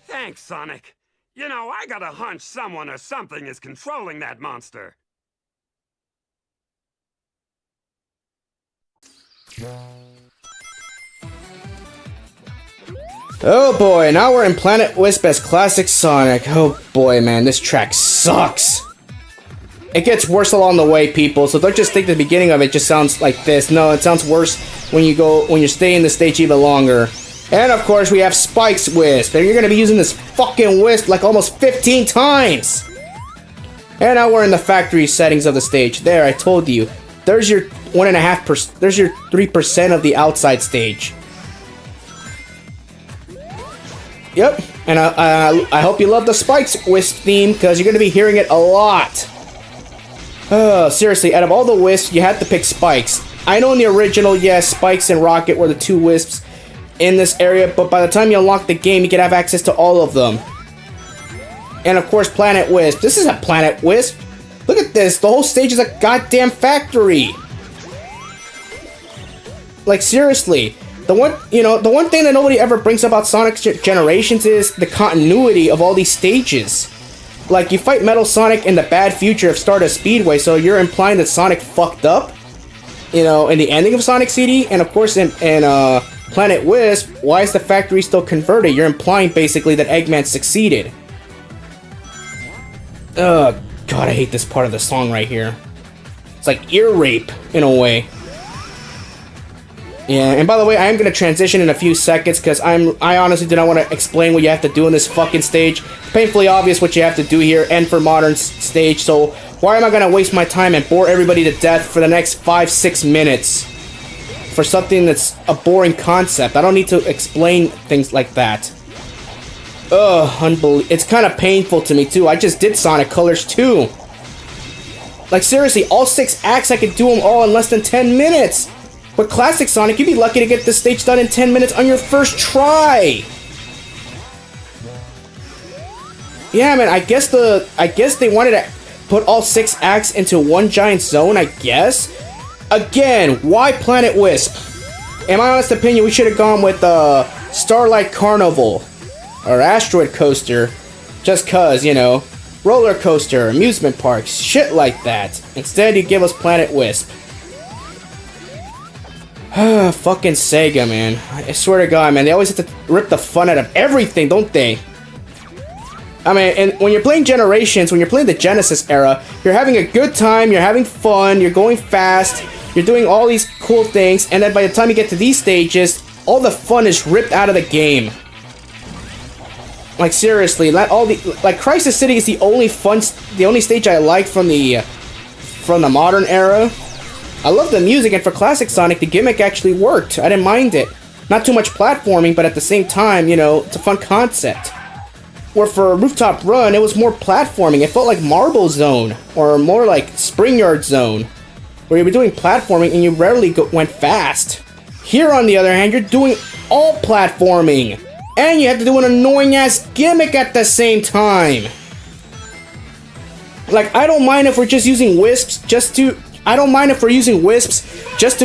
Thanks, Sonic. You know, I got a hunch someone or something is controlling that monster. Oh boy, now we're in Planet Wisp as Classic Sonic. Oh boy, man, this track sucks. It gets worse along the way, people, so don't just think the beginning of it just sounds like this. No, it sounds worse when you stay in the stage even longer. And of course, we have Spike's Wisp, and you're gonna be using this fucking Wisp like almost 15 times! And now we're in the factory settings of the stage. There, I told you. There's your 1.5%, there's your 3% of the outside stage. Yep, and I hope you love the Spike's Wisp theme, because you're gonna be hearing it a lot. Oh, seriously, out of all the Wisps, you had to pick Spikes. I know in the original, yes, Spikes and Rocket were the two Wisps in this area, but by the time you unlock the game, you can have access to all of them. And of course, Planet Wisp. This is a Planet Wisp. Look at this. The whole stage is a goddamn factory. Like, seriously. The one thing that nobody ever brings up about Sonic Generations is the continuity of all these stages. Like, you fight Metal Sonic in the bad future of Stardust Speedway, so you're implying that Sonic fucked up, you know, in the ending of Sonic CD, and of course in Planet Wisp, why is the factory still converted? You're implying basically that Eggman succeeded. Ugh, God, I hate this part of the song right here. It's like ear rape, in a way. Yeah, and by the way, I am going to transition in a few seconds, because I honestly do not want to explain what you have to do in this fucking stage. It's painfully obvious what you have to do here, and for modern stage, so why am I going to waste my time and bore everybody to death for the next 5-6 minutes? For something that's a boring concept. I don't need to explain things like that. Ugh, unbelievable. It's kind of painful to me, too. I just did Sonic Colors, too. Like, seriously, all 6 acts, I could do them all in less than 10 minutes. With Classic Sonic, you'd be lucky to get this stage done in 10 minutes on your first try. Yeah, man, I guess they wanted to put all 6 acts into one giant zone, I guess. Again, why Planet Wisp? In my honest opinion, we should have gone with Starlight Carnival or Asteroid Coaster, just cause, you know, roller coaster, amusement parks, shit like that. Instead, you give us Planet Wisp. Fucking SEGA, man. I swear to God, man, they always have to rip the fun out of everything, don't they? I mean, and when you're playing Generations, when you're playing the Genesis era, you're having a good time, you're having fun, you're going fast, you're doing all these cool things, and then by the time you get to these stages, all the fun is ripped out of the game. Like, seriously, like Crisis City is the only stage I like from the modern era. I love the music, and for Classic Sonic, the gimmick actually worked. I didn't mind it. Not too much platforming, but at the same time, you know, it's a fun concept. Where for Rooftop Run, it was more platforming. It felt like Marble Zone, or more like Spring Yard Zone, where you were doing platforming and you rarely went fast. Here, on the other hand, you're doing all platforming, and you have to do an annoying-ass gimmick at the same time. Like, I don't mind if we're just using Wisps just to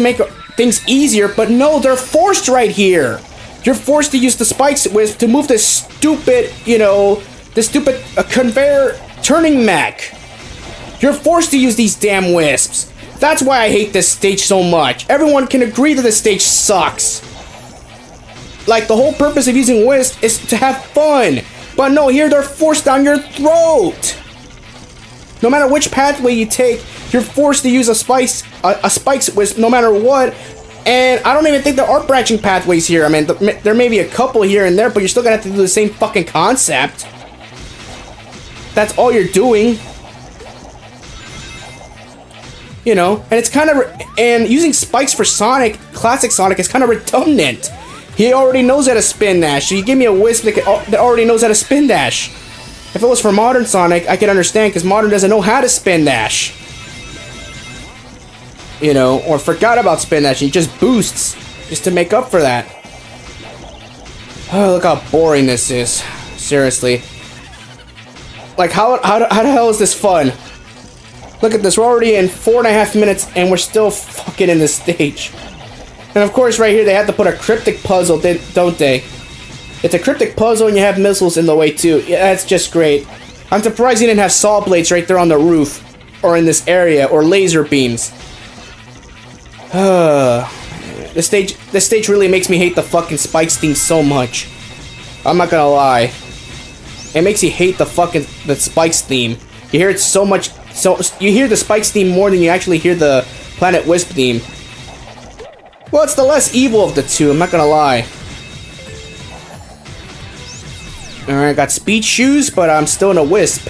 make things easier, but no, they're forced right here. You're forced to use the Spike's Wisp to move this stupid, you know, conveyor turning mech. You're forced to use these damn Wisps. That's why I hate this stage so much. Everyone can agree that this stage sucks. Like, the whole purpose of using Wisp is to have fun. But no, here they're forced down your throat. No matter which pathway you take, you're forced to use a Spike's Wisp no matter what, And I don't even think there are branching pathways here. I mean, there may be a couple here and there, but you're still gonna have to do the same fucking concept. That's all you're doing. You know, and it's kind of... And using spikes for Sonic, classic Sonic, is kind of redundant. He already knows how to spin dash, so you give me a Wisp that already knows how to spin dash. If it was for modern Sonic, I could understand, because modern doesn't know how to spin dash. You know, or forgot about spin dash, he just boosts, just to make up for that. Oh, look how boring this is. Seriously. Like, how the hell is this fun? Look at this, we're already in 4.5 minutes, and we're still fucking in this stage. And of course, right here, they have to put a cryptic puzzle, don't they? It's a cryptic puzzle, and you have missiles in the way, too. Yeah, that's just great. I'm surprised you didn't have saw blades right there on the roof, or in this area, or laser beams. This stage really makes me hate the fucking Spikes theme so much. I'm not gonna lie. It makes you hate the Spikes theme. You hear it so much, you hear the Spikes theme more than you actually hear the Planet Wisp theme. Well, it's the less evil of the two, I'm not gonna lie. Alright, got speed shoes, but I'm still in a Wisp.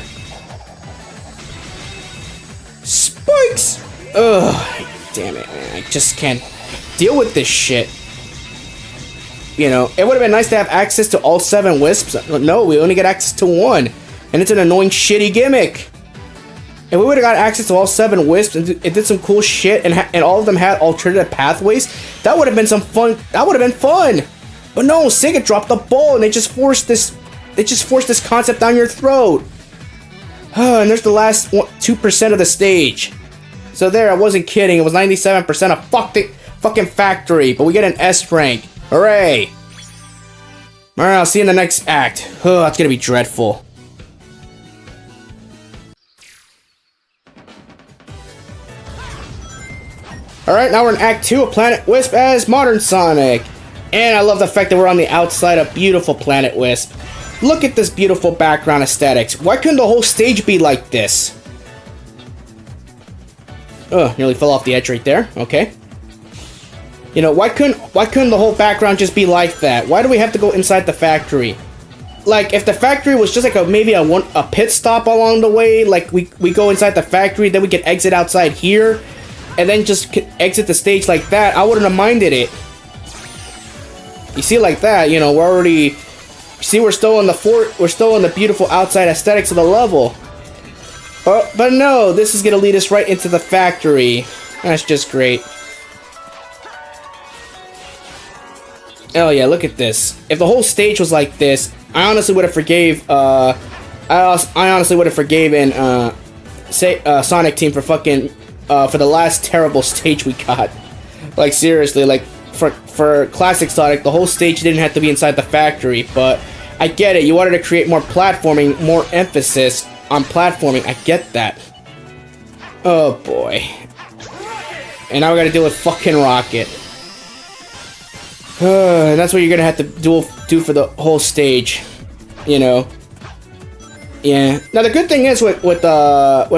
Spikes! Ugh, damn it, man. I just can't deal with this shit. You know, it would have been nice to have access to all 7 Wisps. No, we only get access to 1. And it's an annoying, shitty gimmick. If we would have got access to all 7 Wisps and it did some cool shit and all of them had alternative pathways, that would have been some fun. That would have been fun. But no, Sega dropped the ball and they just forced this concept down your throat. And there's the last 2% of the stage. So there, I wasn't kidding. It was 97% of fucking factory, but we get an S rank. Hooray! Alright, I'll see you in the next act. Oh, that's gonna be dreadful. Alright, now we're in Act 2 of Planet Wisp as Modern Sonic. And I love the fact that we're on the outside of beautiful Planet Wisp. Look at this beautiful background aesthetics. Why couldn't the whole stage be like this? Oh, nearly fell off the edge right there. Okay. You know, why couldn't the whole background just be like that? Why do we have to go inside the factory? Like, if the factory was just like maybe a pit stop along the way, like we go inside the factory, then we could exit outside here, and then just exit the stage like that, I wouldn't have minded it. You see, like that, you know, we're already... See, we're still in the beautiful outside aesthetics of the level. But no, this is gonna lead us right into the factory. That's just great. Oh yeah, look at this. If the whole stage was like this, I honestly would have forgave. I honestly would have forgiven Sonic Team for fucking for the last terrible stage we got. Like seriously, like for classic Sonic, the whole stage didn't have to be inside the factory, but I get it. You wanted to create more platforming, more emphasis on platforming. I get that. Oh boy. And now we gotta deal with fucking Rocket. And that's what you're gonna have to do for the whole stage, you know. Yeah. Now the good thing is with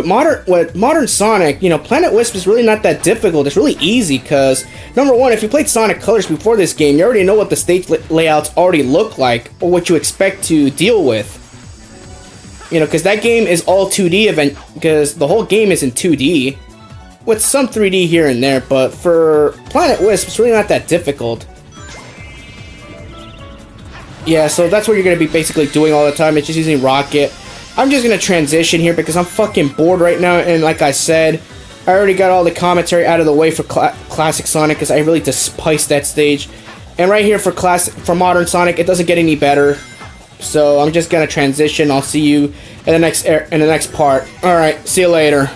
modern Sonic, you know, Planet Wisp is really not that difficult. It's really easy because number one, if you played Sonic Colors before this game, you already know what the stage layouts already look like or what you expect to deal with. You know, because that game is all 2D event because the whole game is in 2D with some 3D here and there. But for Planet Wisp, it's really not that difficult. Yeah, so that's what you're going to be basically doing all the time. It's just using Rocket. I'm just going to transition here because I'm fucking bored right now. And like I said, I already got all the commentary out of the way for Classic Sonic because I really despise that stage. And right here for Modern Sonic, it doesn't get any better. So I'm just going to transition. I'll see you in the next part. Alright, see you later.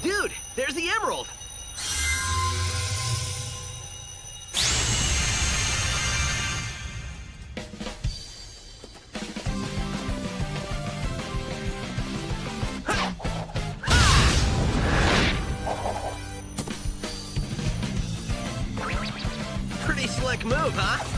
Dude, there's the emerald. Pretty slick move, huh?